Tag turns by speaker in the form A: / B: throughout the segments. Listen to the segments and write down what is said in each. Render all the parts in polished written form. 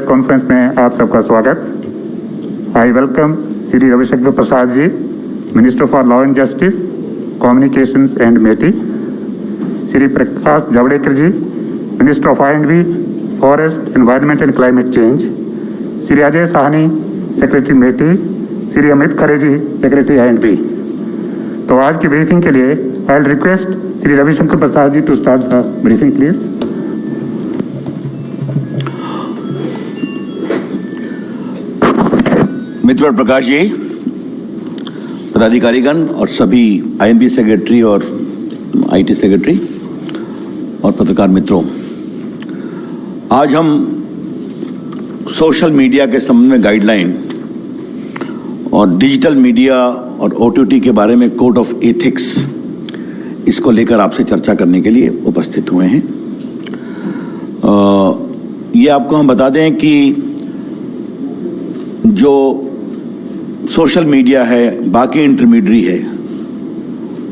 A: Conference में आप सबका स्वागत। I welcome Shri Ravishankar Prasad ji, minister for law and justice, communications and मेटी, Shri Prakash Javadekar ji, minister of आई&बी, forest, environment and climate change, Shri Ajay Sahni, secretary मेटी, Shri Amit Khare ji, secretary आई&बी। तो आज की ब्रीफिंग के लिए I will request Shri Ravishankar Prasad ji to start the briefing please.
B: मित्र प्रकाश जी, पदाधिकारीगण और सभी आई&बी सेक्रेटरी और आईटी सेक्रेटरी और पत्रकार मित्रों, आज हम सोशल मीडिया के संबंध में गाइडलाइन और डिजिटल मीडिया और ओटीटी के बारे में कोड ऑफ एथिक्स, इसको लेकर आपसे चर्चा करने के लिए उपस्थित हुए हैं। ये आपको हम बता दें कि जो सोशल मीडिया है, बाकी इंटरमीडियरी है,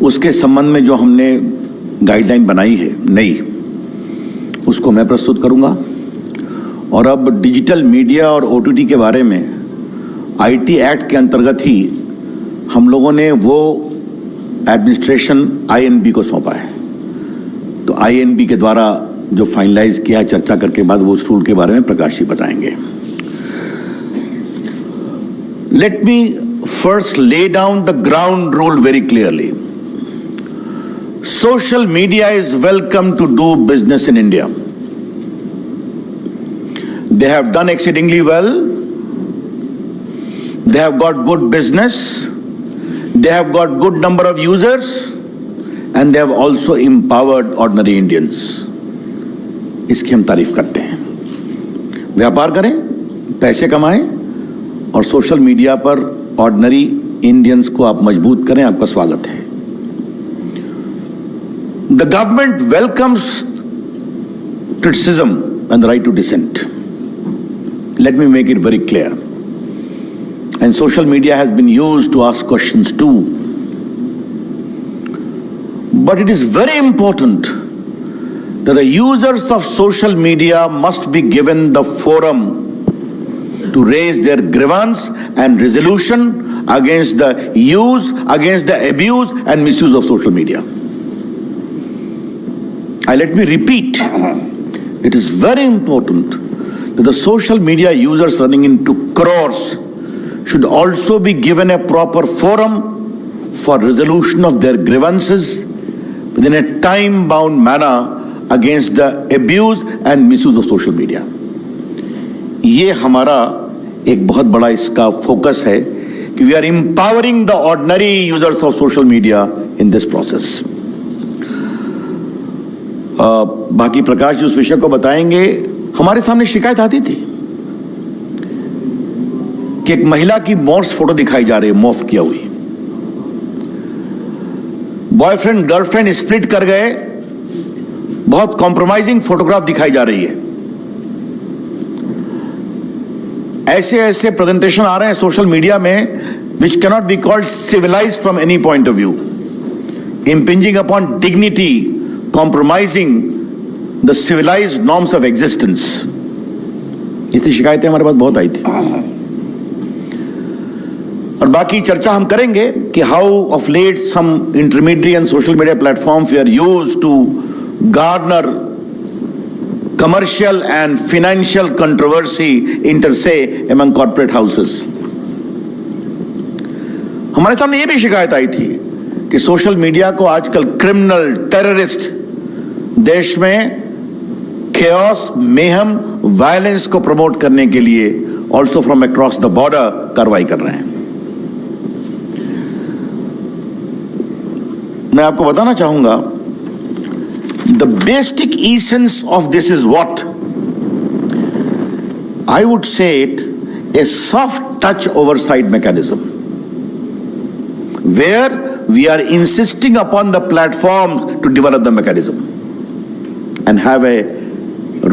B: उसके संबंध में जो हमने गाइडलाइन बनाई है नई, उसको मैं प्रस्तुत करूंगा। और अब डिजिटल मीडिया और ओटीटी के बारे में आईटी एक्ट के अंतर्गत ही हम लोगों ने वो एडमिनिस्ट्रेशन आई&बी को सौंपा है। तो आई&बी के द्वारा जो फाइनलाइज किया है, चर्चा करके बाद वो उस रूल के बारे में प्रकाश जी बताएंगे। Let me first lay down the ground rule very clearly. Social media is welcome to do business in India. They have done exceedingly well. They have got good business. They have got good number of users. And they have also empowered ordinary Indians. इसकी हम तारीफ करते हैं। व्यापार करें, पैसे कमाएं और सोशल मीडिया पर ऑर्डिनरी इंडियंस को आप मजबूत करें। आपका स्वागत है। The government welcomes criticism and the right to dissent. Let me make it very clear. And social media has been used to ask questions too, but it is very important that the users of social media must be given the forum to raise their grievance and resolution against the use, against the abuse and misuse of social media. Let me repeat, it is very important that the social media users running into crores should also be given a proper forum for resolution of their grievances within a time-bound manner against the abuse and misuse of social media. ये हमारा एक बहुत बड़ा इसका focus है कि we are empowering the ordinary users of social media in this process. बाकी प्रकाश जी उस विषय को बताएंगे। हमारे सामने शिकायत आती थी कि एक महिला की मॉर्फ फोटो दिखाई जा रही है, मॉर्फ किया हुई। बॉयफ्रेंड गर्लफ्रेंड स्प्लिट कर गए, बहुत कॉम्प्रोमाइजिंग फोटोग्राफ दिखाई जा रही है। ऐसे ऐसे प्रेजेंटेशन आ रहे हैं सोशल मीडिया में which cannot be called civilised from any point of view, impinging upon dignity, compromising the civilized norms of existence. इसकी शिकायतें हमारे पास बहुत आई थी। और बाकी चर्चा हम करेंगे कि how of late some intermediate and social media platforms we are used to garner commercial and financial controversy inter se among corporate houses. हमारे सामने ये भी शिकायत आई थी कि सोशल मीडिया को आजकल क्रिमिनल, टेररिस्ट, देश में chaos, mayhem, वायलेंस को प्रमोट करने के लिए also from across the border कार्रवाई कर रहे हैं। मैं आपको बताना चाहूंगा, the basic essence of this is what? I would say it a soft touch oversight mechanism, where we are insisting upon the platforms to develop the mechanism and have a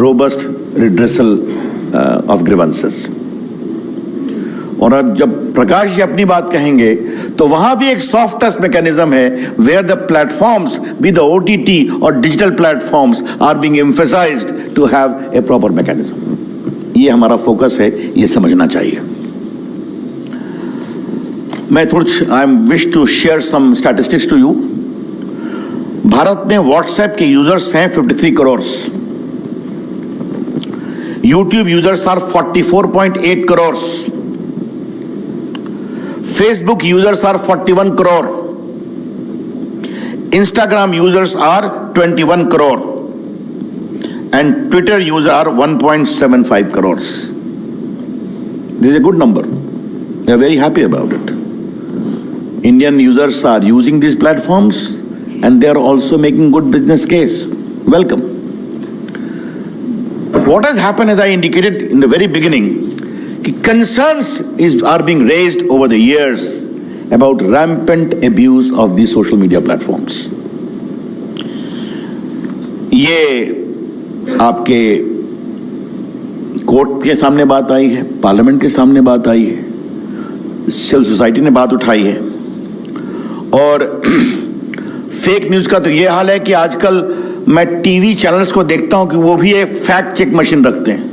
B: robust redressal of grievances. और अब जब प्रकाश जी अपनी बात कहेंगे तो वहां भी एक सॉफ्ट टच मैकेनिज्म है where the platforms be the OTT और digital platforms are being emphasised to have a proper mechanism. ये हमारा फोकस है, ये समझना चाहिए। मैं I am wish to share some statistics to you. Bharat में व्हाट्सएप के यूजर्स हैं 53 crore. YouTube users are 44.8 crore. Facebook users are 41 crore. Instagram users are 21 crore and Twitter users are 1.75 crores. This is a good number. We are very happy about it. Indian users are using these platforms and they are also making good business case. Welcome. But what has happened, as I indicated in the very beginning, concerns are being raised over the years about rampant abuse of these social media platforms. ये आपके court के सामने बात आई है, parliament के सामने बात आई है, सिविल सोसाइटी ने बात उठाई है। और फेक न्यूज का तो ये हाल है कि आजकल मैं टीवी चैनल्स को देखता हूं कि वो भी एक फैक्ट चेक मशीन रखते हैं।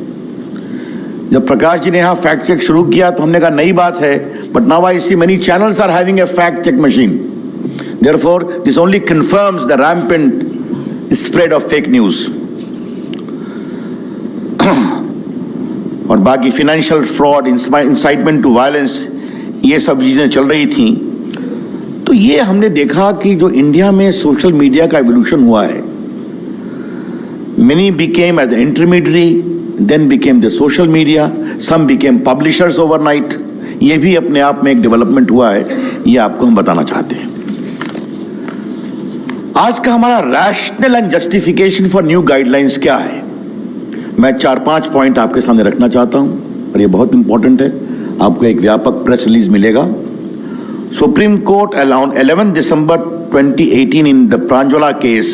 B: जब प्रकाश जी ने यहां फैक्ट चेक शुरू किया तो हमने कहा नई बात है, but now I see many channels are having a fact check machine. Therefore this only confirms the rampant spread of fake news. और बाकी financial fraud, incitement to violence, ये सब चीजें चल रही थी। तो ये हमने देखा कि जो इंडिया में सोशल मीडिया का एवोल्यूशन हुआ है, many became as an intermediary, then became the social media, some became publishers overnight. ये भी अपने आप में एक डेवलपमेंट हुआ है, ये आपको हम बताना चाहते हैं। आज का हमारा rational and justification for new guidelines क्या है, मैं 4-5 पॉइंट आपके सामने रखना चाहता हूं और ये बहुत इंपॉर्टेंट है। आपको एक व्यापक प्रेस रिलीज मिलेगा। Supreme Court around 11 December 2018 in the Prajwala case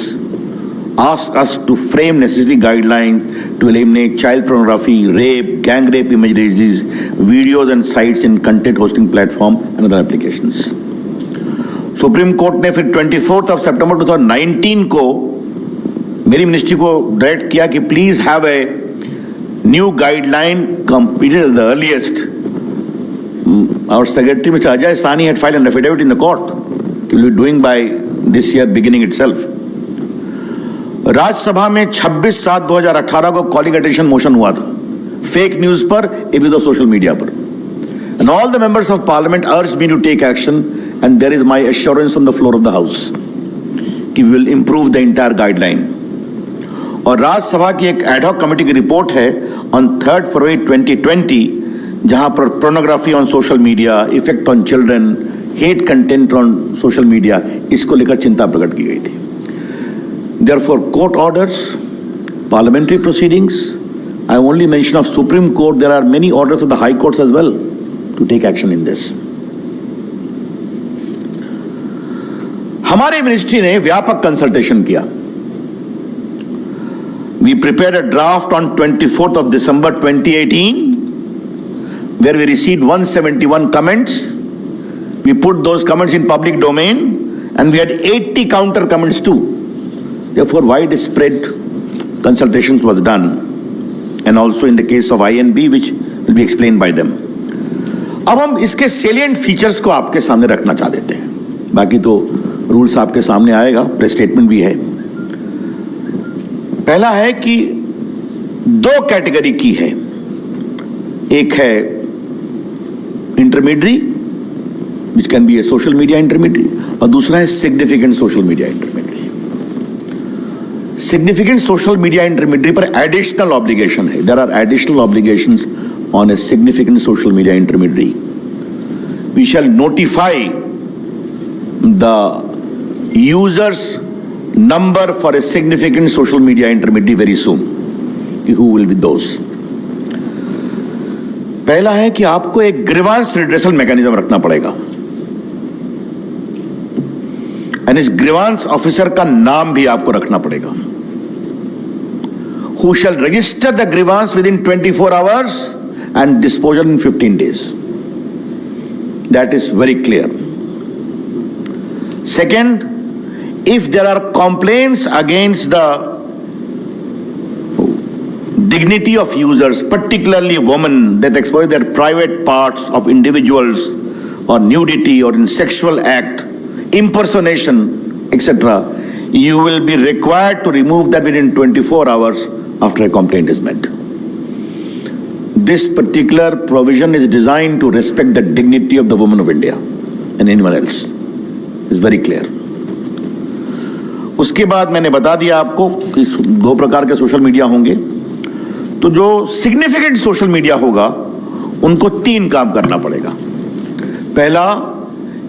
B: asked us to frame necessary guidelines to eliminate child pornography, rape, gang rape images, videos and sites in content hosting platform and other applications. Supreme court ने फिर 24 सितंबर 2019 को मेरी ministry को direct किया कि please have a new guideline completed at the earliest. Our secretary mister Ajay Sahni had filed an affidavit in the court कि will be doing by this year beginning itself. Rajya Sabha में 26/7/2018 को कॉलिंग अटेंशन मोशन हुआ था fake news पर, abuse of social media पर, and all the members of parliament urged me to take action and there is my assurance on the floor of the house कि we will improve the entire guideline. और राज्यसभा की एक ad hoc committee की report है on 3 फरवरी 2020, जहां पर pornography on social media, effect on children, hate content on social media, इसको लेकर चिंता प्रकट की गई थी। Therefore, court orders, parliamentary proceedings, I only mention of Supreme Court, there are many orders of the High Courts as well to take action in this. हमारे ministry ने व्यापक कंसल्टेशन किया। We prepared a draft on 24th of December 2018, where we received 171 comments. We put those comments in public domain, and we had 80 counter comments too. Therefore, widespread consultations was done, and also in the case of INB, which will be explained by them. अब हम इसके salient features को आपके सामने रखना चाह देते हैं। बाकी तो रूल्स आपके सामने आएगा, प्रेस स्टेटमेंट भी है। पहला है कि 2 कैटेगरी की है, एक है intermediary which can be a social media intermediary, और दूसरा है significant social media intermediary. Significant social media intermediary पर एडिशनल ऑब्लिगेशन है। There are additional obligations on a significant social media intermediary. We shall notify the users number for a significant social media intermediary very soon. Who will be those? पहला है कि आपको एक grievance redressal mechanism रखना पड़ेगा, and इस grievance officer का नाम भी आपको रखना पड़ेगा, who shall register the grievance within 24 hours and disposal in 15 days. That is very clear. Second, if there are complaints against the dignity of users, particularly women, that expose their private parts of individuals or nudity or in sexual act, impersonation, etc., you will be required to remove that within 24 hours after a complaint is made. This particular provision is designed to respect the dignity of the women of India and anyone else. It's very clear. उसके बाद मैंने बता दिया आपको कि दो प्रकार के सोशल मीडिया होंगे। तो जो सिग्निफिकेंट सोशल मीडिया होगा उनको तीन काम करना पड़ेगा। पहला,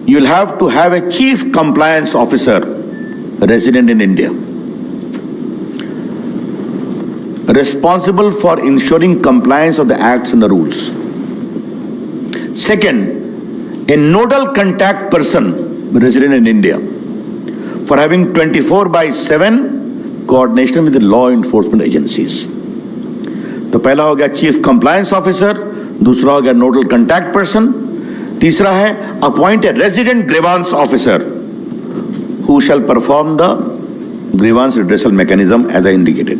B: you will have to have a chief compliance officer resident in India, responsible for ensuring compliance of the acts and the rules. Second, a nodal contact person resident in India for having 24/7 coordination with the law enforcement agencies. तो पहला हो गया chief compliance officer, दूसरा हो गया nodal contact person, तीसरा है appoint a resident grievance officer who shall perform the grievance redressal mechanism as I indicated.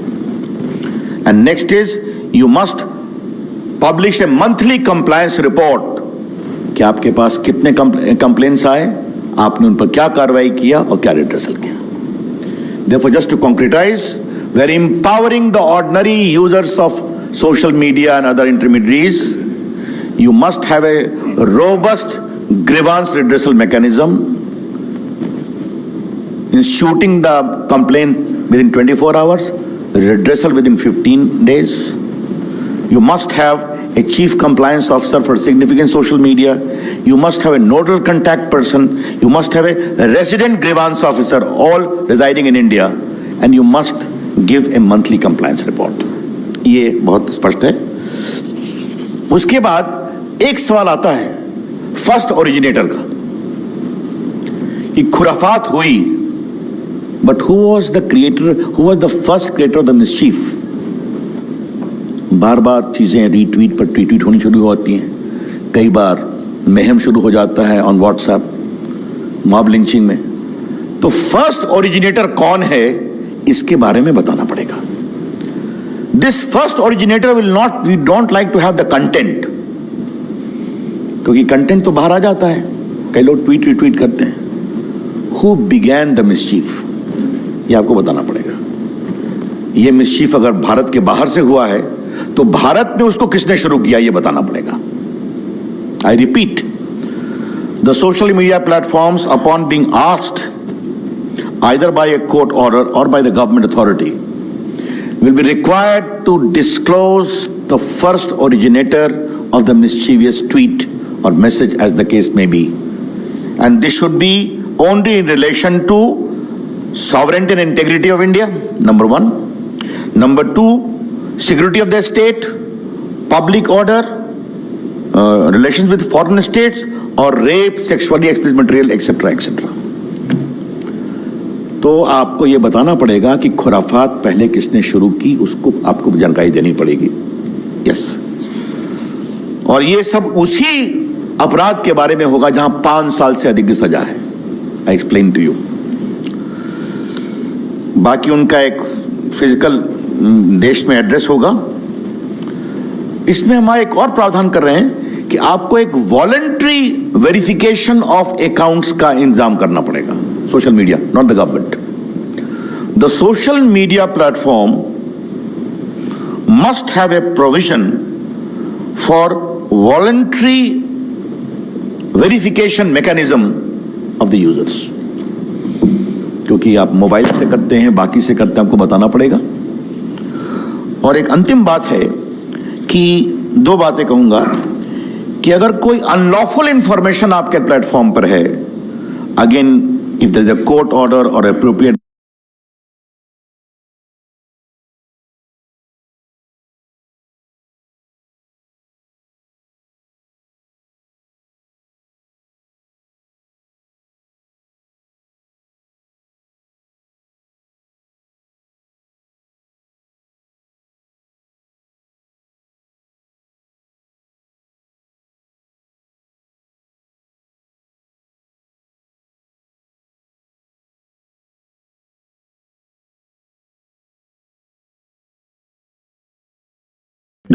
B: And next is, you must publish a monthly compliance report कि आपके पास कितने complaints आए, आपने उन पर क्या कार्रवाई किया और क्या रिड्रेसल किया. Therefore, just to concretize, we are empowering the ordinary users of social media and other intermediaries. You must have a robust grievance redressal mechanism, instituting the complaint within 24 hours, redressal within 15 days. You must have a chief compliance officer for significant social media. You must have a nodal contact person. You must have a resident grievance officer, all residing in India. And you must give a monthly compliance report. ये बहुत स्पष्ट है. उसके बाद एक सवाल आता है फर्स्ट ओरिजिनेटर का कि खुराफात हुई, but who was the creator, who was the first creator of the mischief? बार बार चीजें रीट्वीट पर ट्वीट होनी शुरू होती हैं, कई बार महम शुरू हो जाता है ऑन व्हाट्सएप, मॉब लिंचिंग में. तो फर्स्ट ओरिजिनेटर कौन है, इसके बारे में बताना पड़ेगा. This first originator will not, we don't like to have the content, क्योंकि कंटेंट तो बाहर आ जाता है, कई लोग ट्वीट रिट्वीट करते हैं. हु बिगैन द मिसचीफ, ये आपको बताना पड़ेगा. ये मिसचीफ अगर भारत के बाहर से हुआ है तो भारत में उसको किसने शुरू किया, ये बताना पड़ेगा. I repeat, the social media platforms upon being asked either by a court order और by the government authority will be required to disclose the first originator of the mischievous tweet और message as the case may be, and this should be only in relation to sovereignty and integrity of India, number one. Number two, security of the state, public order, relations with foreign states, or rape, sexually explicit material, etc., etc. तो आपको ये बताना पड़ेगा कि खुराफात पहले किसने शुरू की, उसको आपको जानकारी देनी पड़ेगी. यस. और ये सब उसी अपराध के बारे में होगा जहां 5 साल से अधिक की सजा है. I explain to you. बाकी उनका एक फिजिकल देश में एड्रेस होगा. इसमें हम एक और प्रावधान कर रहे हैं कि आपको एक वॉलंटरी वेरिफिकेशन ऑफ अकाउंट्स का इंतजाम करना पड़ेगा. Social media, not the government. The social media platform must have a provision for voluntary verification mechanism of the users. क्योंकि आप मोबाइल से करते हैं, बाकी से करते हैं, आपको बताना पड़ेगा. और एक अंतिम बात है कि 2 बातें कहूंगा कि अगर कोई अनलॉफुल इंफॉर्मेशन आपके प्लेटफॉर्म पर है, again if there is a court order or appropriate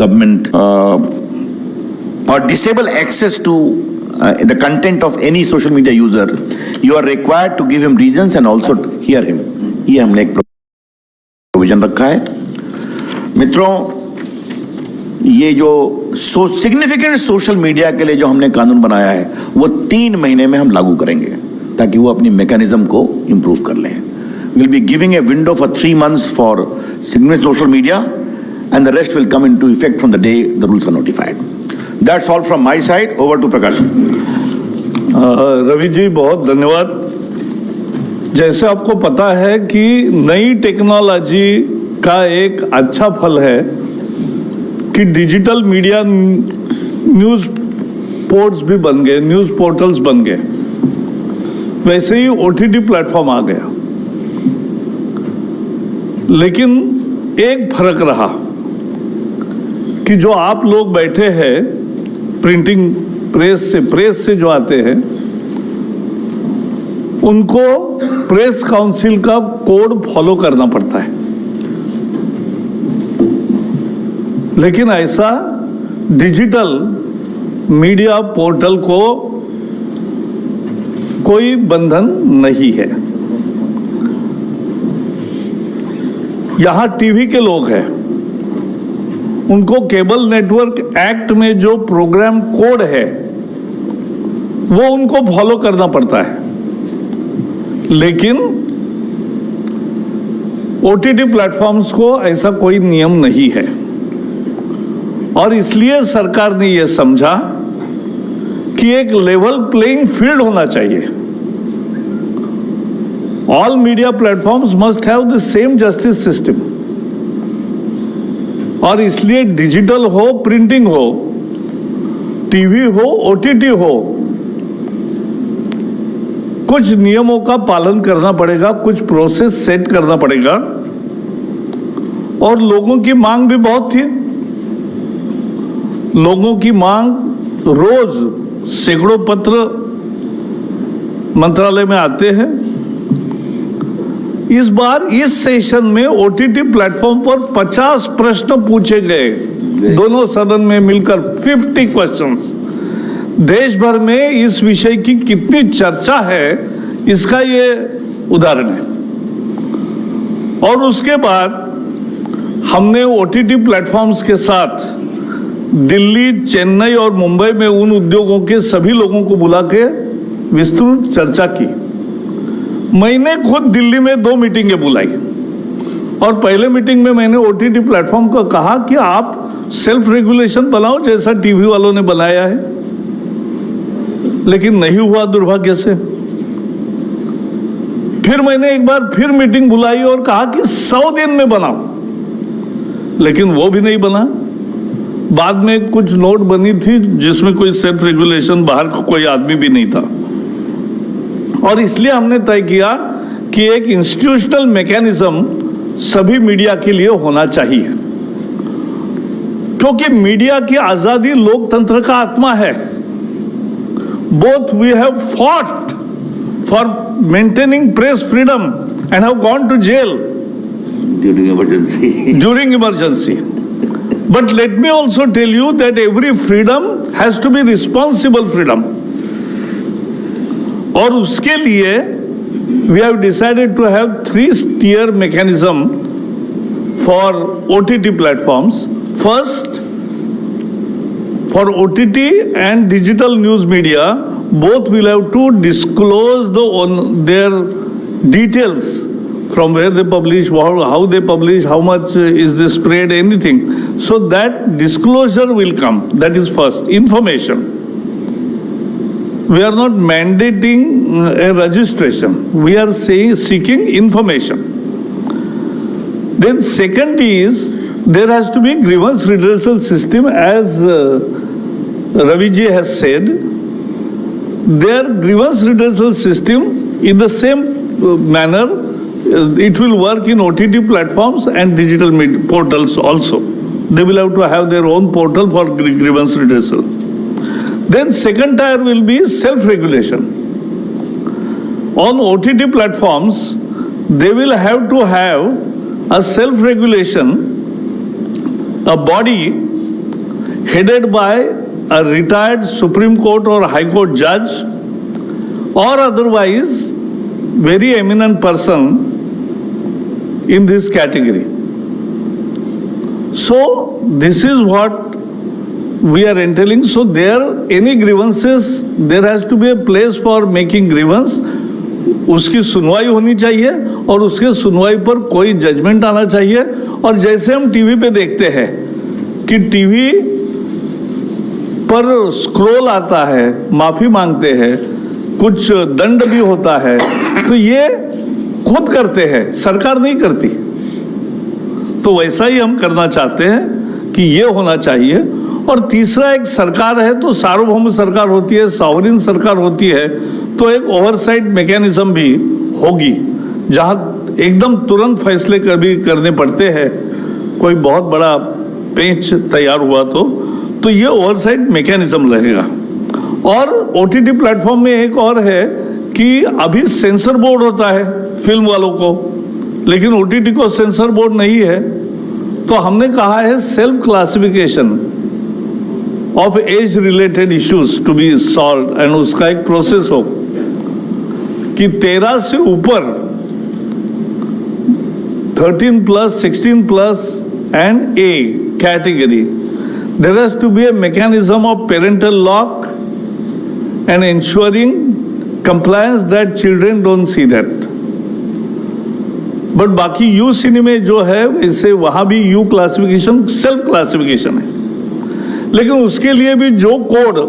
B: government or disable access to the content of any social media user, you are required to give him reasons and also hear him. ये हमने एक provision रखा है। मित्रों, ये जो significant social media के लिए जो हमने कानून बनाया है वो 3 महीने में हम लागू करेंगे ताकि वो अपनी मैकेनिज्म को इंप्रूव कर लें। We'll be giving a window for 3 months for significant social media, and the rest will come into effect from the day the rules are notified. That's all from my side. Over to Prakash.
C: Ravi ji, बहुत धन्यवाद। जैसे आपको पता है कि नई technology का एक अच्छा फल है कि डिजिटल मीडिया न्यूज़ पोर्ट्स भी बन गए, न्यूज़ पोर्टल्स बन गए। वैसे ही ओटीटी प्लेटफॉर्म आ गया, लेकिन एक फर्क रहा कि जो आप लोग बैठे हैं प्रिंटिंग प्रेस से जो आते हैं उनको प्रेस काउंसिल का कोड फॉलो करना पड़ता है, लेकिन ऐसा डिजिटल मीडिया पोर्टल को कोई बंधन नहीं है। यहां टीवी के लोग हैं, उनको केबल नेटवर्क एक्ट में जो प्रोग्राम कोड है वो उनको फॉलो करना पड़ता है, लेकिन ओटीटी प्लेटफॉर्म्स को ऐसा कोई नियम नहीं है। और इसलिए सरकार ने यह समझा कि एक लेवल प्लेइंग फील्ड होना चाहिए। All media platforms must have the same justice system, और इसलिए डिजिटल हो, प्रिंटिंग हो, टीवी हो, ओटीटी हो, कुछ नियमों का पालन करना पड़ेगा, कुछ प्रोसेस सेट करना पड़ेगा। और लोगों की मांग भी बहुत थी। लोगों की मांग, रोज सैकड़ों पत्र मंत्रालय में आते हैं। इस बार इस सेशन में ओटीटी प्लेटफॉर्म पर 50 प्रश्न पूछे गए, दोनों सदन में मिलकर 50 क्वेश्चंस। देश भर में इस विषय की कितनी चर्चा है इसका ये उदाहरण है। और उसके बाद हमने ओटीटी प्लेटफॉर्म्स के साथ दिल्ली, चेन्नई और मुंबई में उन उद्योगों के सभी लोगों को बुला के विस्तृत चर्चा की। मैंने खुद दिल्ली में 2 मीटिंगें बुलाई, और पहले मीटिंग में मैंने ओटीटी प्लेटफॉर्म को कहा कि आप सेल्फ रेगुलेशन बनाओ जैसा टीवी वालों ने बनाया है, लेकिन नहीं हुआ दुर्भाग्य से। फिर मैंने एक बार फिर मीटिंग बुलाई और कहा कि 100 दिन में बनाओ, लेकिन वो भी नहीं बना। बाद में कुछ नोट बनी थी जिसमें कोई सेल्फ रेगुलेशन बाहर का कोई आदमी भी नहीं था, और इसलिए हमने तय किया कि एक इंस्टीट्यूशनल मैकेनिज्म सभी मीडिया के लिए होना चाहिए, क्योंकि मीडिया की आजादी लोकतंत्र का आत्मा है। Both we have fought for maintaining press freedom and have gone to jail during emergency. But let me also tell you that every freedom has to be responsible freedom. और उसके लिए we have decided to have 3-tier mechanism for OTT platforms. First, for OTT and digital news media, both will have to disclose their details from where they publish, how they publish, how much is this spread, anything. So that disclosure will come. That is first, information. We are not mandating a registration. We are seeking information. Then second is, there has to be grievance redressal system, as Ravi ji has said. Their grievance redressal system in the same manner, it will work in OTT platforms and digital media portals also. They will have to have their own portal for grievance redressal. Then second tier will be self-regulation. On OTT platforms, they will have to have a self-regulation, a body headed by a retired Supreme Court or High Court judge or otherwise very eminent person in this category. So this is what we are entailing. So there any grievances, there has to be a place for making grievance. उसकी सुनवाई होनी चाहिए और उसके सुनवाई पर कोई judgement आना चाहिए। और जैसे हम टीवी पे देखते हैं कि टीवी पर स्क्रॉल आता है, माफी मांगते हैं, कुछ दंड भी होता है, तो ये खुद करते हैं, सरकार नहीं करती। तो वैसा ही हम करना चाहते हैं कि ये होना चाहिए। और तीसरा, एक सरकार है तो सार्वभौम सरकार होती है, सॉवरेन सरकार होती है, तो एक ओवरसाइट मैकेनिज्म भी होगी जहां एकदम तुरंत फैसले भी करने पड़ते हैं। कोई बहुत बड़ा पेच तैयार हुआ तो ये ओवरसाइट मैकेनिज्म रहेगा। और ओटीटी प्लेटफॉर्म में एक और है कि अभी सेंसर बोर्ड होता है फिल्म वालों को, लेकिन ओटीटी को सेंसर बोर्ड नहीं है। तो हमने कहा है self classification of age related issues to be solve, and उसका एक प्रोसेस हो कि 13 से ऊपर 13+, 16+ and A category, there has to be a mechanism of parental lock and ensuring compliance that children don't see that. But बाकी you सिनेमे जो है वैसे वहां भी यू क्लासिफिकेशन सेल्फ क्लासिफिकेशन है, लेकिन उसके लिए भी जो कोड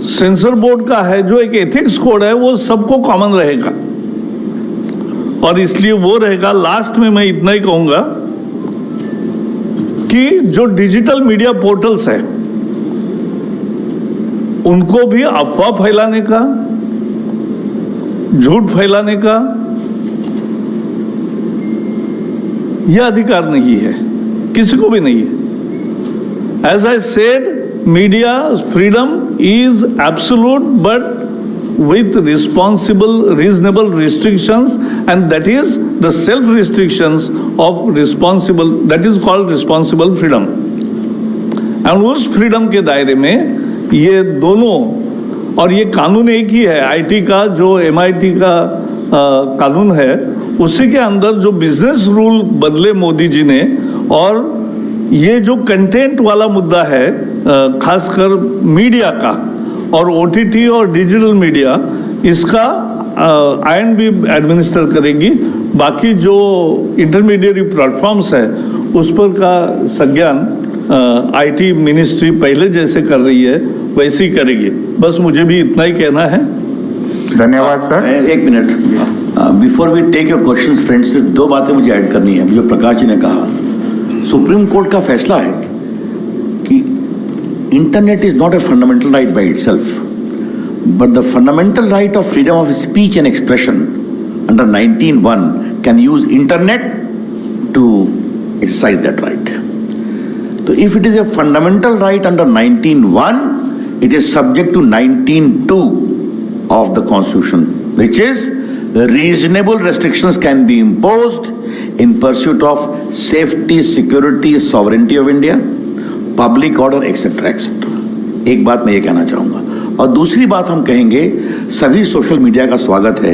C: सेंसर बोर्ड का है, जो एक एथिक्स कोड है, वो सबको कॉमन रहेगा। और इसलिए वो रहेगा। लास्ट में मैं इतना ही कहूंगा कि जो डिजिटल मीडिया पोर्टल्स है उनको भी अफवाह फैलाने का, झूठ फैलाने का यह अधिकार नहीं है, किसी को भी नहीं है। As I said, media freedom is absolute but with responsible, reasonable restrictions, and that is the self-restrictions of responsible, that is called responsible freedom. And उस freedom के दायरे में ये दोनों, और ये कानून एक ही है, आईटी का जो MIT का कानून है, उसी के अंदर जो बिजनेस रूल बदले मोदी जी ने, और ये जो कंटेंट वाला मुद्दा है खासकर मीडिया का और ओटीटी और डिजिटल मीडिया, इसका आईएनबी एडमिनिस्टर करेगी। बाकी जो इंटरमीडिएट प्लेटफॉर्म्स है उस पर का संज्ञान आईटी मिनिस्ट्री पहले जैसे कर रही है वैसे ही करेगी। बस मुझे भी इतना ही कहना है।
A: धन्यवाद सर।
B: एक minute, before we take your questions friends, सिर्फ दो बातें मुझे ऐड करनी है। जो प्रकाश जी ने कहा, सुप्रीम कोर्ट का फैसला है कि Internet is not a fundamental right by itself, but the fundamental right of freedom of speech and expression under 19(1) can use Internet to exercise that right. So if it is a fundamental right under 19(1), it is subject to 19(2) of the Constitution, which is reasonable restrictions can be imposed in pursuit of safety, security, sovereignty of India, public order etcetera etcetera. एक बात मैं ये कहना चाहूंगा। और दूसरी बात हम कहेंगे, सभी सोशल मीडिया का स्वागत है,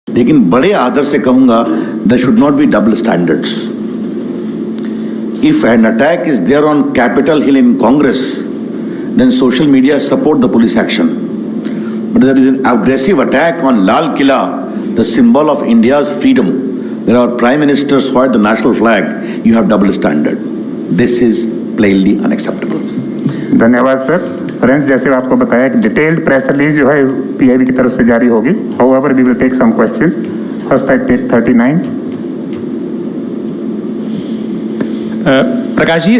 B: लेकिन बड़े आदर से कहूंगा, there should not be double standards. If an attack is there on Capitol Hill in Congress, then social media support the police action, but there is an aggressive attack on Lal Qila, the symbol of India's freedom, where our prime minister swore the national flag, you have double standard. This is plainly unacceptable.
A: धन्यवाद sir. Friends, जैसे आपको बताया कि detailed press release जो है PIB की तरफ से जारी होगी। However we will take some questions. First at 39।
D: Prakash ji,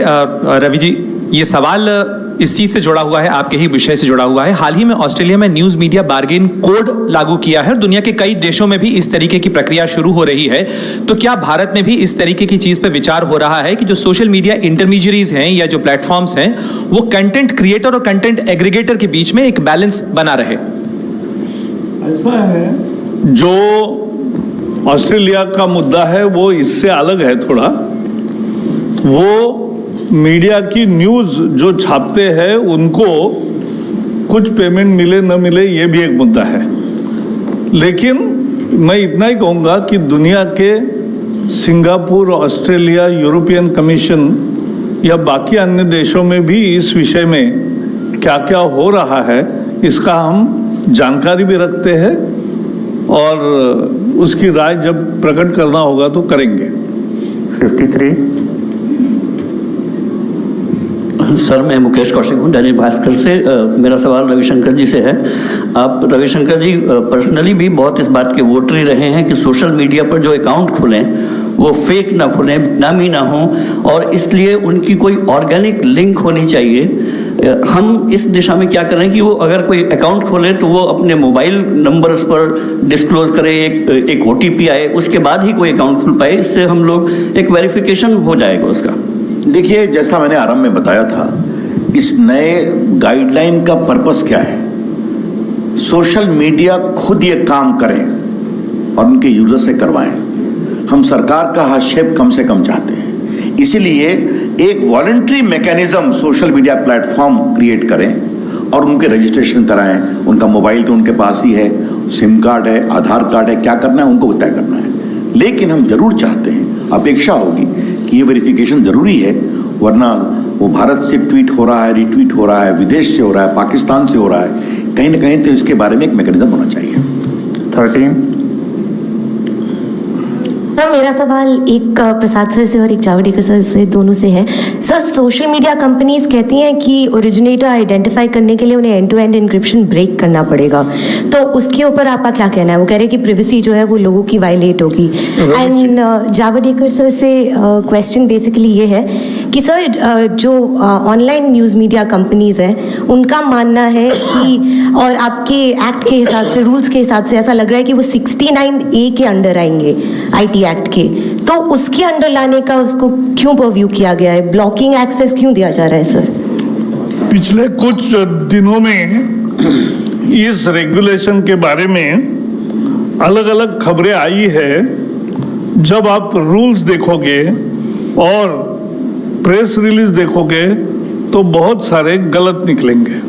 D: Ravi ji, ये सवाल इस चीज से जुड़ा हुआ है, आपके ही विषय से जुड़ा हुआ है। हाल ही में ऑस्ट्रेलिया में न्यूज मीडिया बार्गेन कोड लागू किया है और दुनिया के कई देशों में भी इस तरीके की प्रक्रिया शुरू हो रही है। तो क्या भारत में भी इस तरीके की चीज पर विचार हो रहा है कि जो सोशल मीडिया इंटरमीडियरीज हैं या जो प्लेटफॉर्म्स हैं, वो कंटेंट क्रिएटर और कंटेंट एग्रीगेटर के बीच में एक बैलेंस बना रहे?
C: ऐसा है, जो ऑस्ट्रेलिया का मुद्दा है वो इससे अलग है थोड़ा। वो मीडिया की न्यूज़ जो छापते हैं उनको कुछ पेमेंट मिले न मिले ये भी एक मुद्दा है। लेकिन मैं इतना ही कहूँगा कि दुनिया के सिंगापुर, ऑस्ट्रेलिया, यूरोपियन कमीशन या बाकी अन्य देशों में भी इस विषय में क्या क्या हो रहा है इसका हम जानकारी भी रखते हैं और उसकी राय जब प्रकट करना होगा तो करेंगे।
A: 53।
E: सर, मैं मुकेश कौशिक हूँ, दैनिक भास्कर से। मेरा सवाल रविशंकर जी से है। आप रविशंकर जी पर्सनली भी बहुत इस बात के वोटर ही रहे हैं कि सोशल मीडिया पर जो अकाउंट खुलें वो फेक ना खुलें, नामी ना हो, और इसलिए उनकी कोई ऑर्गेनिक लिंक होनी चाहिए। हम इस दिशा में क्या कर रहे हैं कि वो अगर कोई अकाउंट खोले तो वो अपने मोबाइल नंबर उस पर डिस्क्लोज करे, एक OTP आए, उसके बाद ही कोई अकाउंट खुल पाए। इससे हम लोग एक वेरिफिकेशन हो जाएगा उसका। देखिए,
B: जैसा मैंने आरंभ में बताया था, इस नए गाइडलाइन का पर्पस क्या है? सोशल मीडिया खुद ये काम करें और उनके यूजर से करवाएं। हम सरकार का हस्तक्षेप कम से कम चाहते हैं, इसीलिए एक voluntary mechanism social media platform create करें और उनके रजिस्ट्रेशन कराएं। उनका मोबाइल तो उनके पास ही है, सिम कार्ड है, आधार कार्ड है, क्या करना है उनको तय करना है। लेकिन हम जरूर चाहते हैं, अपेक्षा होगी कि ये वेरिफिकेशन जरूरी है, वरना वो भारत से ट्वीट हो रहा है, रिट्वीट हो रहा है, विदेश से हो रहा है, पाकिस्तान से हो रहा है, कहीं ना कहीं तो इसके बारे में एक मैकेनिज्म होना चाहिए।
A: 13।
F: सर, मेरा सवाल एक प्रसाद सर से और एक जावड़ेकर सर से, दोनों से है। सर, सोशल मीडिया कंपनीज कहती हैं कि ओरिजिनेटर आइडेंटिफाई करने के लिए उन्हें end to end encryption break करना पड़ेगा, तो उसके ऊपर आपका क्या कहना है? वो कह रहे हैं कि प्रिवेसी जो है वो लोगों की वायलेट होगी। एंड जावड़ेकर सर से क्वेश्चन बेसिकली ये है कि सर, जो ऑनलाइन न्यूज़ मीडिया कंपनीज हैं उनका मानना है कि, और आपके एक्ट के हिसाब से, रूल्स के हिसाब से ऐसा लग रहा है कि वो 69A के अंडर आएंगे, IT एक्ट के, तो उसके अंडर लाने का उसको क्यों परव्यू किया गया है? ब्लॉकिंग एक्सेस क्यों दिया जा रहा है सर?
C: पिछले कुछ दिनों में इस रेगुलेशन के बारे में अलग अलग खबरें आई है। जब आप रूल्स देखोगे और प्रेस रिलीज देखोगे तो बहुत सारे गलत निकलेंगे।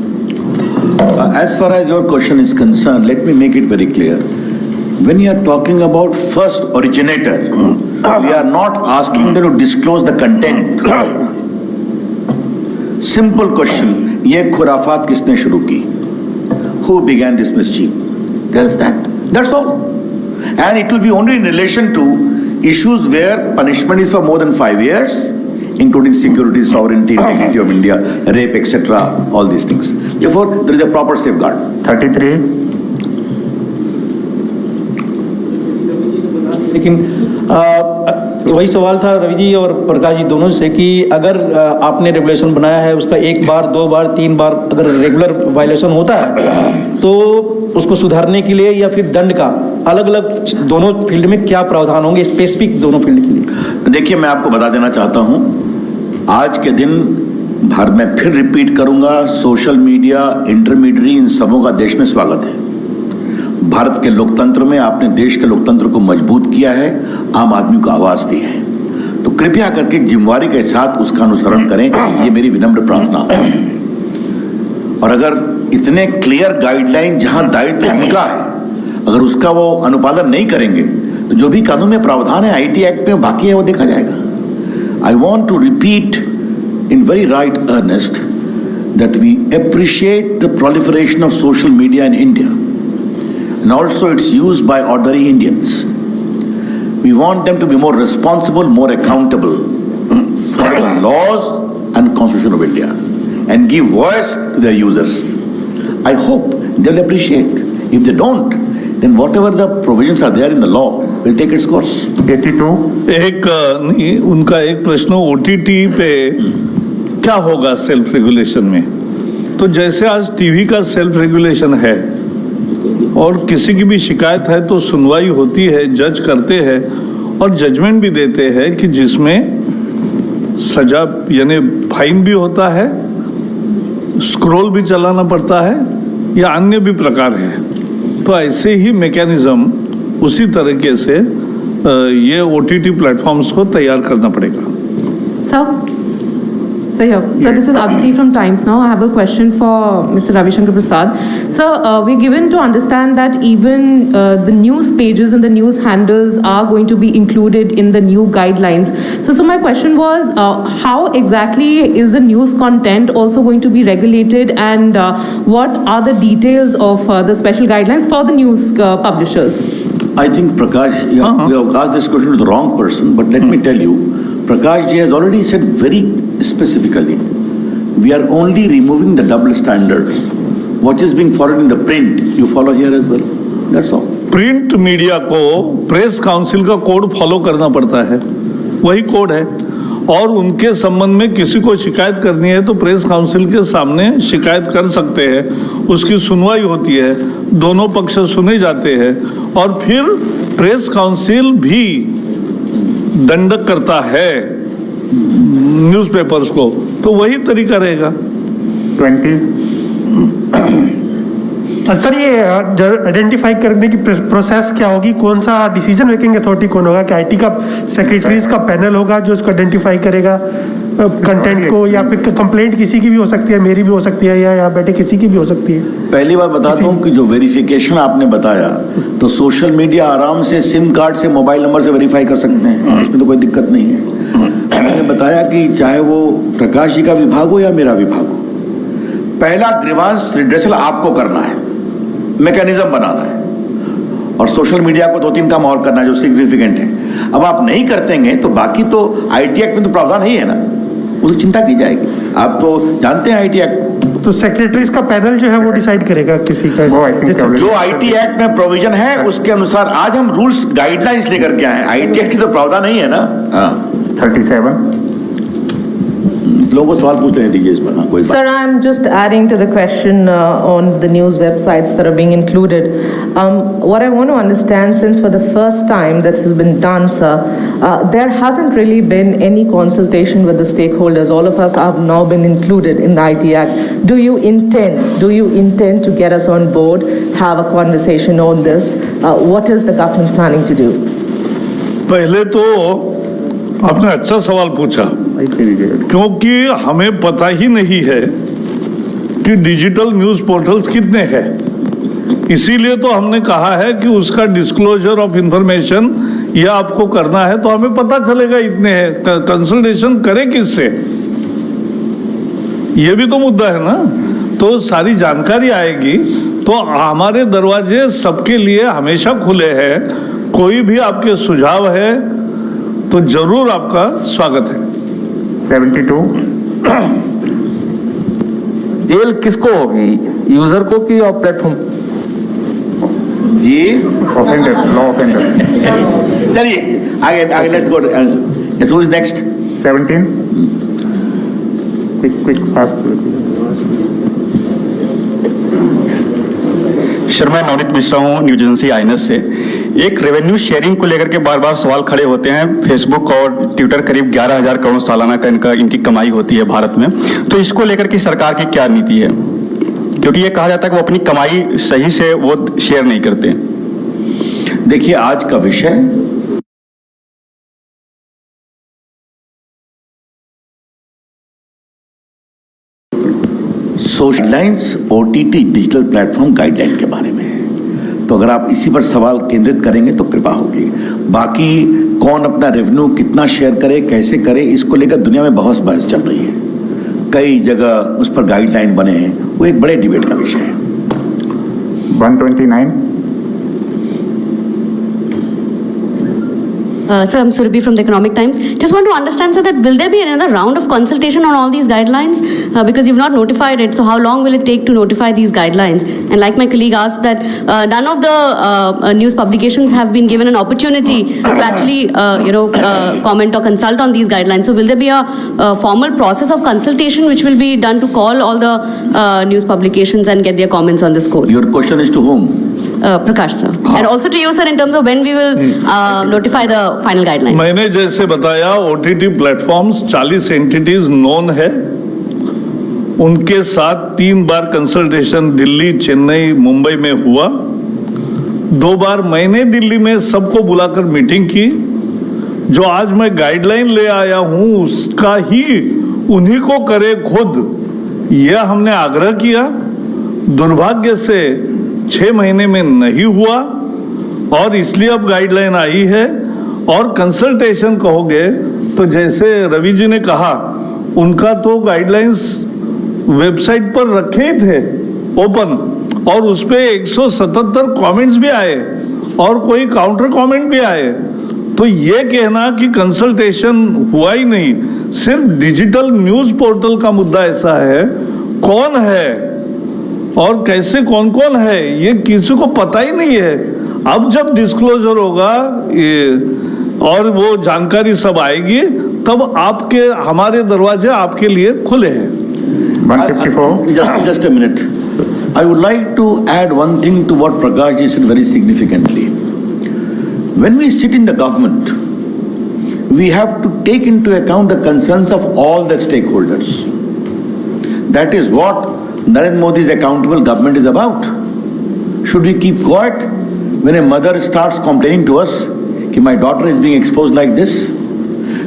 B: As far as your question is concerned, let me make it very clear. When you are talking about first originator, we are not asking them to disclose the content. Simple question, ये खुराफात किसने शुरू की? Who began this mischief? That's that. That's all. And it will be only in relation to issues where punishment is for more than 5 years, including security, sovereignty, integrity of India, rape, etc., all these things. Therefore, there is a proper safeguard.
A: 33।
G: लेकिन वही सवाल था रवि जी और प्रकाश जी दोनों से कि अगर आपने रेगुलेशन बनाया है, उसका 1 बार, 2 बार, 3 बार अगर रेगुलर वायलेशन होता है तो उसको सुधारने के लिए या फिर दंड का अलग अलग दोनों फील्ड में क्या प्रावधान होंगे, स्पेसिफिक दोनों फील्ड के लिए?
B: देखिए, मैं आपको बता देना चाहता हूं, आज के दिन भारत में फिर रिपीट करूंगा, सोशल मीडिया, इंटरमीडियरी, इन सबों का देश में स्वागत है। भारत के लोकतंत्र में आपने देश के लोकतंत्र को मजबूत किया है, आम आदमी को आवाज दी है, तो कृपया करके जिम्मेवारी के साथ उसका अनुसरण करें, ये मेरी विनम्र प्रार्थना है। और अगर इतने क्लियर गाइडलाइन जहां दायित्व उनका है, अगर उसका वो अनुपालन नहीं करेंगे तो जो भी कानून में प्रावधान है IT एक्ट में बाकी है वो देखा जाएगा। I want to repeat in very right earnest that we appreciate the proliferation of social media in India and also its use by ordinary Indians. We want them to be more responsible, more accountable for the laws and Constitution of India and give voice to their users. I hope they'll appreciate. If they don't, then whatever the provisions are there in the law will take its course.
A: 82।
C: नहीं, उनका एक प्रश्न OTT पे क्या होगा self regulation में? तो जैसे आज टीवी का सेल्फ रेगुलेशन है और किसी की भी शिकायत है तो सुनवाई होती है, जज करते हैं और जजमेंट भी देते हैं कि जिसमें सजा यानी फाइन भी होता है, स्क्रॉल भी चलाना पड़ता है या अन्य भी प्रकार है। तो ऐसे ही मैकेनिज्म उसी तरीके से ये OTT प्लेटफॉर्म्स को तैयार करना पड़ेगा।
H: So this is Aditi from Times Now. I have a question for Mr. Ravi Shankar Prasad. Sir, we're given to understand that even the news pages and the news handles are going to be included in the new guidelines. So my question was, how exactly is the news content also going to be regulated, and what are the details of the special guidelines for the news publishers?
B: I think Prakash, you have asked this question to the wrong person, but let me tell you, Prakash ji has already said very specifically, we are only removing the double standards. What is being followed in the print, you follow here as well. That's all.
C: Print media को press council का code follow करना पड़ता है, वही code है, और उनके संबंध में किसी को शिकायत करनी है तो प्रेस काउंसिल के सामने शिकायत कर सकते हैं, उसकी सुनवाई होती है, दोनों पक्ष सुने जाते हैं, और फिर प्रेस काउंसिल भी दंडक करता है न्यूज़पेपर्स को, तो वही तरीका रहेगा।
A: 20
I: सर, ये आइडेंटिफाई करने की प्रोसेस क्या होगी? कौन सा डिसीजन मेकिंग अथॉरिटी कौन होगा? क्या आईटी का सेक्रेटरीज का पैनल होगा जो उसको आइडेंटिफाई करेगा कंटेंट को, या फिर कंप्लेंट किसी की भी हो सकती है, मेरी भी हो सकती है, या बेटे किसी की भी हो सकती है? पहली बात बता दूं कि जो वेरिफिकेशन आपने बताया, तो सोशल मीडिया आराम से सिम कार्ड से, मोबाइल नंबर से वेरीफाई कर सकते हैं, इसमें तो कोई दिक्कत नहीं है। मैंने बताया कि चाहे वो प्रकाश जी का विभाग हो या मेरा विभाग हो, पहला ग्रीवांस रिड्रेसल आपको करना है, मैकेनिज्म बनाना है, और सोशल मीडिया को 2-3 काम और करना है जो सिग्निफिकेंट है। अब आप नहीं करतेंगे तो बाकी तो आईटी एक्ट में तो प्रावधान ही है ना, उसकी चिंता की जाएगी। आप तो जानते हैं आईटी एक्ट, तो सेक्रेटरीज का पैनल जो है वो डिसाइड करेगा किसी का, जो आईटी एक्ट में प्रोविजन है उसके अनुसार। आज हम रूल्स गाइडलाइंस लेकर के आए, आईटी एक्ट की तो प्रावधान नहीं है ना।
A: 37
B: लोगों को सवाल पूछ रहे दीजिए इस पर। हाँ, कोई
H: Sir, I'm just adding to the question on the news websites that are being included. What I want to understand, since for the first time that has been done, sir, there hasn't really been any consultation with the stakeholders. All of us have now been included in the IT Act. Do you intend to get us on board, have a conversation on this? What is the government planning to do?
C: पहले तो आपने अच्छा सवाल पूछा, क्योंकि हमें पता ही नहीं है कि डिजिटल न्यूज पोर्टल्स कितने हैं। इसीलिए तो हमने कहा है कि उसका डिस्क्लोजर ऑफ इंफॉर्मेशन यह आपको करना है, तो हमें पता चलेगा इतने हैं। कंसल्टेशन करें किससे, ये भी तो मुद्दा है ना। तो सारी जानकारी आएगी, तो हमारे दरवाजे सबके लिए हमेशा खुले हैं। कोई भी आपके सुझाव है तो जरूर आपका स्वागत है।
A: 72
J: जेल किसको होगी, यूजर को कि और प्लेटफॉर्म?
B: ये
A: ऑफेंडर, लॉ ऑफेंडर।
B: चलिए आगे let's go. Yes, who is next?
A: 17 quick fast.
K: Sir, मैं नवनीत मिश्रा हूँ, न्यूज एजेंसी आईएनएस से। एक रेवेन्यू शेयरिंग को लेकर के बार बार सवाल खड़े होते हैं। फेसबुक और ट्विटर करीब 11,000 करोड़ सालाना का इनकी कमाई होती है भारत में, तो इसको लेकर के सरकार की क्या नीति है? क्योंकि ये कहा जाता है कि वो अपनी कमाई सही से वो शेयर नहीं करते।
B: देखिए, आज का विषय social lines OTT digital platform guideline के बारे में है। तो अगर आप इसी पर सवाल केंद्रित करेंगे तो कृपा होगी। बाकी कौन अपना रेवेन्यू कितना शेयर करे, कैसे करे, इसको लेकर दुनिया में बहुत बहस चल रही है। कई जगह उस पर गाइडलाइन बने हैं, वो एक बड़े डिबेट का विषय है।
A: 129
L: Sir, I'm Surabhi from the Economic Times. Just want to understand, sir, that will there be another round of consultation on all these guidelines? Because you've not notified it, so how long will it take to notify these guidelines? And like my colleague asked, that none of the news publications have been given an opportunity to actually, comment or consult on these guidelines. So will there be a formal process of consultation which will be done to call all the news publications and get their comments on this code?
B: Your question is to whom?
L: Prakash sir, and also to you sir, in terms of when we will notify the final guidelines.
C: मैंने जैसे बताया, OTT platforms 40 entities known है, उनके साथ 3 बार consultation Delhi, Chennai, Mumbai में हुआ। 2 बार मैंने दिल्ली में सबको बुलाकर मीटिंग की, जो आज मैं गाइडलाइन ले आया हूं उसका ही उन्हीं को करे खुद, यह हमने आग्रह किया। दुर्भाग्य से 6 महीने में नहीं हुआ और इसलिए अब गाइडलाइन आई है। और कंसल्टेशन कहोगे तो जैसे रवि जी ने कहा, उनका तो गाइडलाइंस वेबसाइट पर रखे ही थे ओपन, और उस पे 177 कमेंट्स भी आए और कोई काउंटर कमेंट भी आए। तो ये कहना कि कंसल्टेशन हुआ ही नहीं, सिर्फ डिजिटल न्यूज पोर्टल का मुद्दा ऐसा है, कौन है और कैसे कौन कौन है ये किसी को पता ही नहीं है। अब जब डिस्क्लोजर होगा और वो जानकारी सब आएगी, तब आपके हमारे दरवाजे आपके लिए खुले हैं।
A: 154.
B: Just a minute. I would like to add one thing to what Prakash ji said very significantly. When we sit in the government, we have to take into account the concerns of all the stakeholders. That is what Narendra Modi's accountable government is about. Should we keep quiet when a mother starts complaining to us that my daughter is being exposed like this?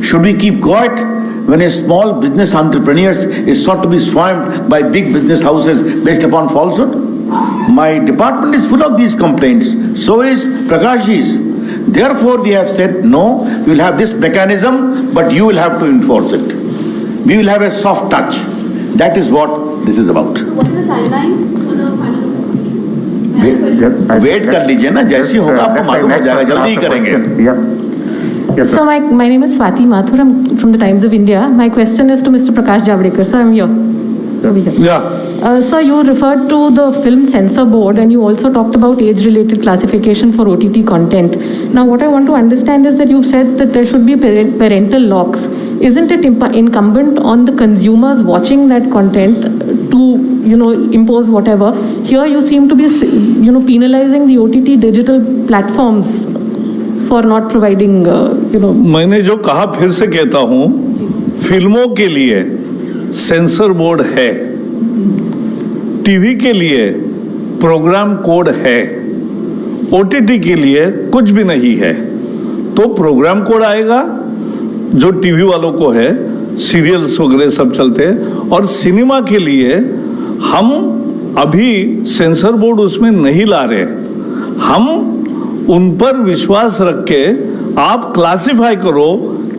B: Should we keep quiet when a small business entrepreneur is sought to be swarmed by big business houses based upon falsehood? My department is full of these complaints. So is Prakashji's. Therefore, we have said, no, we will have this mechanism, but you will have to enforce it. We will have a soft touch. That is what this is about.
L: What is the timeline for the final?
B: Wait कर लीजिए ना, जैसी होगा आपको मालूम हो जाएगा, जल्दी ही करेंगे।
H: So my name is Swati Mathur. I'm from the Times of India. My question is to Mr. Prakash Javadekar. Sir, I'm here.
C: Yeah.
H: Sir, you referred to the Film Censor Board and you also talked about age-related classification for OTT content. Now, what I want to understand is that you said that there should be parental locks. Isn't it incumbent on the consumers watching that content to, impose whatever? Here you seem to be, penalizing the OTT digital platforms for not providing,
C: मैंने जो कहा फिर से कहता हूं, फिल्मों के लिए सेंसर बोर्ड है, टीवी के लिए प्रोग्राम कोड है, ओटीटी के लिए कुछ भी नहीं है। तो प्रोग्राम कोड आएगा जो टीवी वालों को है, सीरियल्स वगैरह सब चलते हैं, और सिनेमा के लिए हम अभी सेंसर बोर्ड उसमें नहीं ला रहे। हम उन पर विश्वास रख के आप क्लासिफाई करो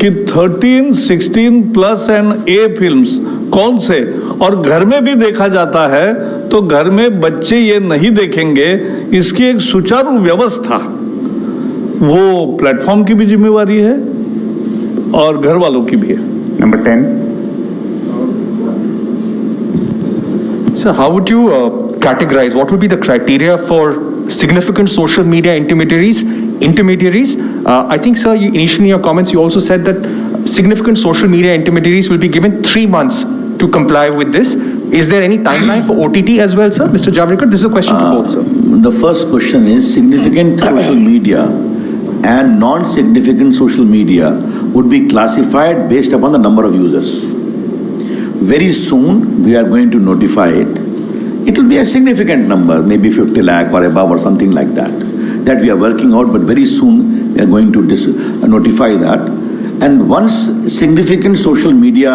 C: कि 13, 16 प्लस एंड ए फिल्म्स कौन से, और घर में भी देखा जाता है तो घर में बच्चे ये नहीं देखेंगे। इसकी एक सुचारू व्यवस्था वो प्लेटफॉर्म की भी जिम्मेवारी है और घर वालों की भी है।
A: Number 10.
M: So how would you categorize, what would be the criteria for significant social media intermediaries? I think, sir, initially in your comments, you also said that significant social media intermediaries will be given 3 months to comply with this. Is there any timeline for OTT as well, sir? Mr. Javadekar, this is a question to both, sir.
B: The first question is significant social media and non-significant social media would be classified based upon the number of users. Very soon, we are going to notify it. It will be a significant number, maybe 50 lakh or above or something like that we are working out, but very soon we are going to notify that. And once significant social media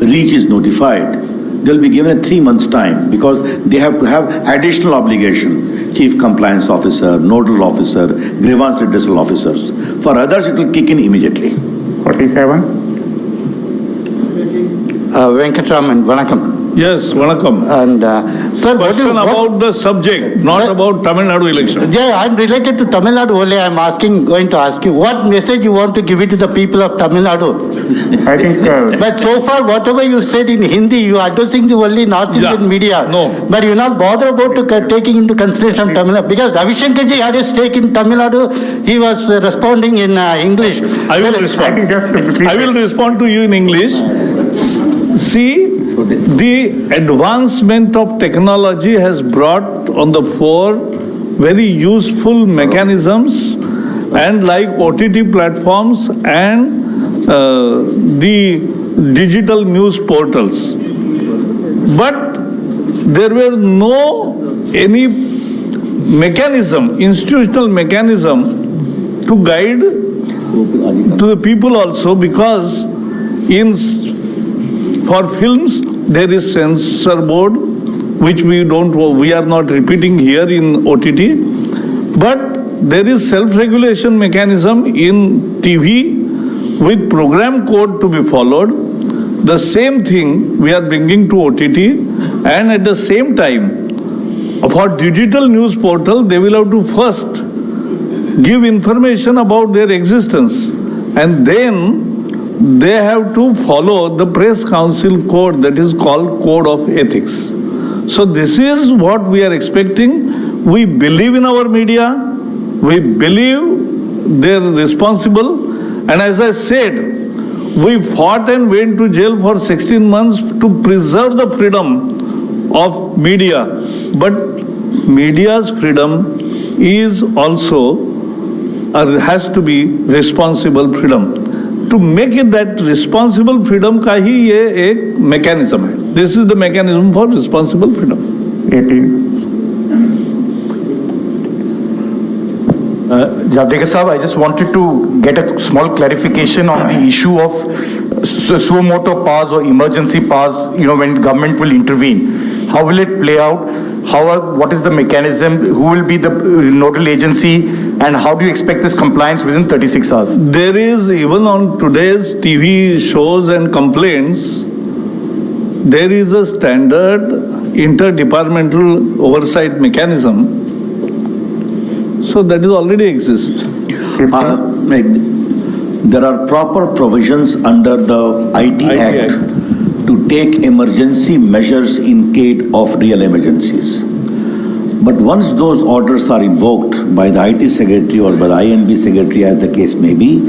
B: reach is notified, they will be given a 3 months time because they have to have additional obligation. Chief Compliance Officer, Nodal Officer, Grievance Redressal Officers. For others, it will kick in immediately.
A: 47.
N: Venkatraman, vanakkam.
C: Yes, vanakkam.
N: And sir,
C: question about the subject, not about Tamil Nadu election.
N: Yeah, I'm related to Tamil Nadu only. I'm going to ask you, what message you want to give it to the people of Tamil Nadu?
A: I think.
N: But so far, whatever you said in Hindi, you are addressing the only North Indian media.
C: No.
N: But you're not bothered about taking into consideration Tamil Nadu. Because Ravi Shankar ji had a stake in Tamil Nadu. He was responding in English.
C: I will respond. I will respond to you in English. See, the advancement of technology has brought on the fore very useful mechanisms, and like OTT platforms and the digital news portals. But there were any mechanism, institutional mechanism to guide to the people also, because for films there is censor board, which we are not repeating here in OTT, but there is self-regulation mechanism in TV with program code to be followed. The same thing we are bringing to OTT, and at the same time, for digital news portal, they will have to first give information about their existence, and then they have to follow the press council code that is called Code of Ethics. So this is what we are expecting. We believe in our media. We believe they're responsible. And as I said, we fought and went to jail for 16 months to preserve the freedom of media. But media's freedom is also has to be responsible freedom. To make it that responsible freedom का ही ये एक mechanism है. This is the mechanism for responsible freedom.
A: 18.
O: Javadekar Saab, I just wanted to get a small clarification on the issue of suo motu powers or emergency powers, when government will intervene. How will it play out? What is the mechanism? Who will be the nodal agency? And how do you expect this compliance within 36 hours?
C: There is, even on today's TV shows and complaints, there is a standard interdepartmental oversight mechanism. So that is already exists.
B: There are proper provisions under the IT Act to take emergency measures in case of real emergencies. But once those orders are invoked by the IT Secretary or by the INB Secretary, as the case may be,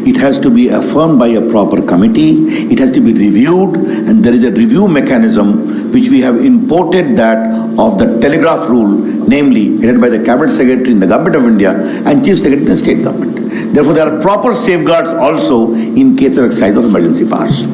B: it has to be affirmed by a proper committee, it has to be reviewed, and there is a review mechanism which we have imported, that of the telegraph rule, namely headed by the Cabinet Secretary in the Government of India and Chief Secretary in the State Government. Therefore, there are proper safeguards also in case of exercise of emergency powers.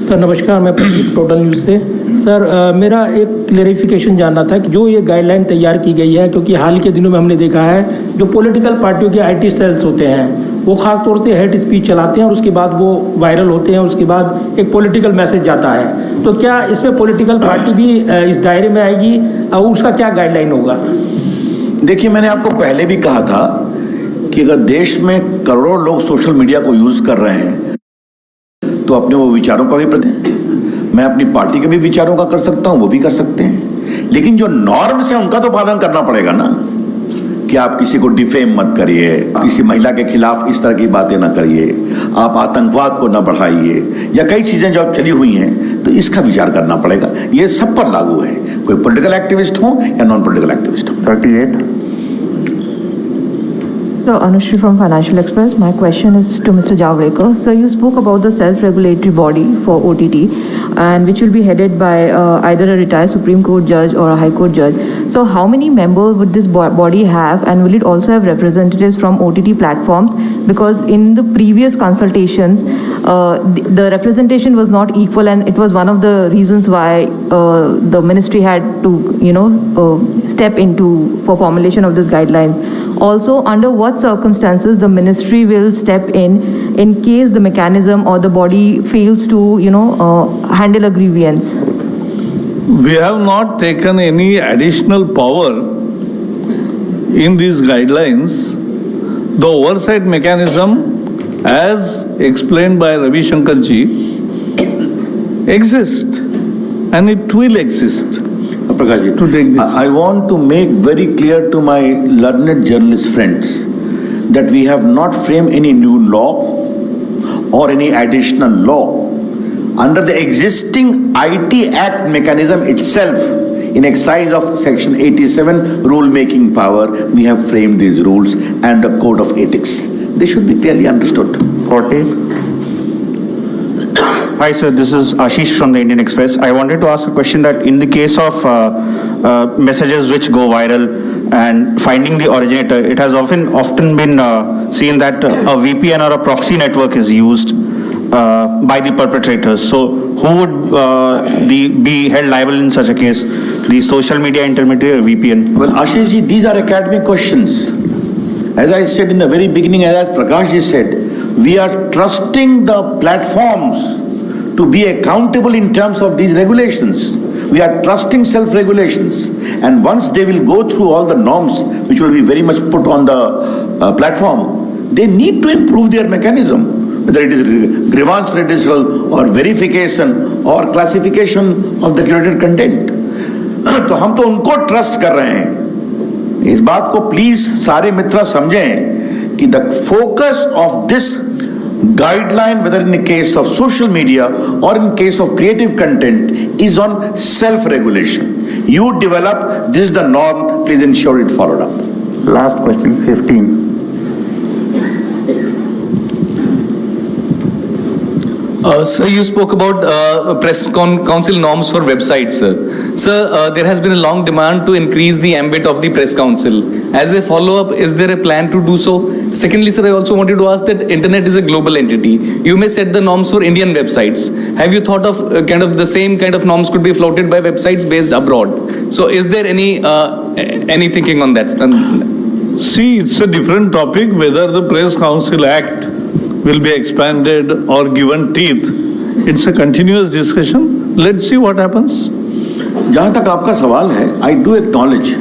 G: Sir नमस्कार, मैं Pradeep total news से। Sir मेरा एक clarification जानना था कि जो ये गाइडलाइन तैयार की गई है, क्योंकि हाल के दिनों में हमने देखा है जो पॉलिटिकल पार्टियों के IT सेल्स होते हैं वो खास तौर से हेट स्पीच चलाते हैं और उसके बाद वो वायरल होते हैं, उसके बाद एक पॉलिटिकल मैसेज जाता है। तो क्या इसमें पॉलिटिकल पार्टी भी इस दायरे में आएगी और उसका क्या गाइडलाइन होगा?
B: देखिए, मैंने आपको पहले भी कहा था कि अगर देश में करोड़ों लोग सोशल मीडिया को यूज कर रहे हैं तो अपने वो विचारों का भी मैं अपनी पार्टी के भी विचारों का कर सकता हूं, वो भी कर सकते हैं, लेकिन जो नॉर्म्स है उनका तो पालन करना पड़ेगा ना, कि आप किसी को डिफेम मत करिए, किसी महिला के खिलाफ इस तरह की बातें ना करिए, आप आतंकवाद को ना बढ़ाइए, या कई चीजें जो अब चली हुई हैं, तो इसका विचार करना पड़ेगा। ये सब पर लागू है, कोई पॉलिटिकल एक्टिविस्ट हो या नॉन पॉलिटिकल एक्टिविस्ट हो।
A: 38.
P: So, Anushri from Financial Express. My question is to Mr. Javadekar. So, you spoke about the self-regulatory body for OTT, and which will be headed by either a retired Supreme Court judge or a High Court judge. So, how many members would this body have, and will it also have representatives from OTT platforms? Because in the previous consultations, the representation was not equal, and it was one of the reasons why the ministry had to, step into for formulation of this guidelines. Also, under what circumstances the ministry will step in case the mechanism or the body fails to, handle a grievance?
C: We have not taken any additional power in these guidelines. The oversight mechanism, as explained by Ravi Shankar ji, exists and it will exist.
B: I want to make very clear to my learned journalist friends that we have not framed any new law or any additional law. Under the existing IT Act mechanism itself, in exercise of Section 87 rule-making power, we have framed these rules and the Code of Ethics. They should be clearly understood.
A: 40.
K: Hi sir, this is Ashish from the Indian Express. I wanted to ask a question that in the case of messages which go viral and finding the originator, it has often been seen that a VPN or a proxy network is used by the perpetrators. So who would be held liable in such a case? The social media intermediary or VPN?
B: Well, Ashish ji, these are academic questions. As I said in the very beginning, as Prakash ji said, we are trusting the platforms to be accountable in terms of these regulations. We are trusting self-regulations. And once they will go through all the norms, which will be very much put on the platform, they need to improve their mechanism, whether it is grievance redressal or verification or classification of the curated content. तो हम तो उनको trust कर रहे हैं. इस बात को प्लीज सारे मित्र समझें कि the focus of this guideline, whether in the case of social media or in case of creative content, is on self-regulation. You develop, this is the norm, please ensure it followed up.
A: Last question, 15.
D: Sir, you spoke about press council norms for websites, sir. Sir, there has been a long demand to increase the ambit of the press council. As a follow-up, is there a plan to do so? Secondly, sir, I also wanted to ask that internet is a global entity. You may set the norms for Indian websites. Have you thought of kind of the same kind of norms could be floated by websites based abroad? So is there any thinking on that?
C: See, it's a different topic whether the Press Council Act will be expanded or given teeth. It's a continuous discussion. Let's see what happens.
B: जहां तक आपका सवाल है, I do acknowledge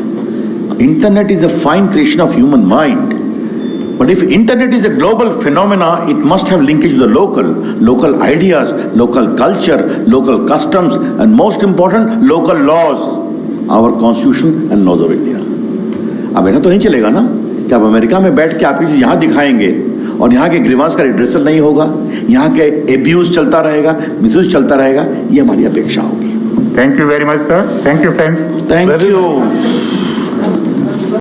B: internet is a fine creation of human mind. But if internet is a global phenomena, it must have linkage to the local ideas, local culture, local customs, and most important, local laws, our constitution and laws of India. अब ऐसा तो नहीं चलेगा ना कि आप America में बैठ के आप यहाँ दिखाएंगे और यहाँ के ग्रीवांस का रिड्रेसल नहीं होगा, यहाँ के एब्यूज चलता रहेगा, मिसयूज चलता रहेगा. ये हमारी अपेक्षा होगी.
A: Thank you very much, sir. Thank you, friends.
B: Thank you.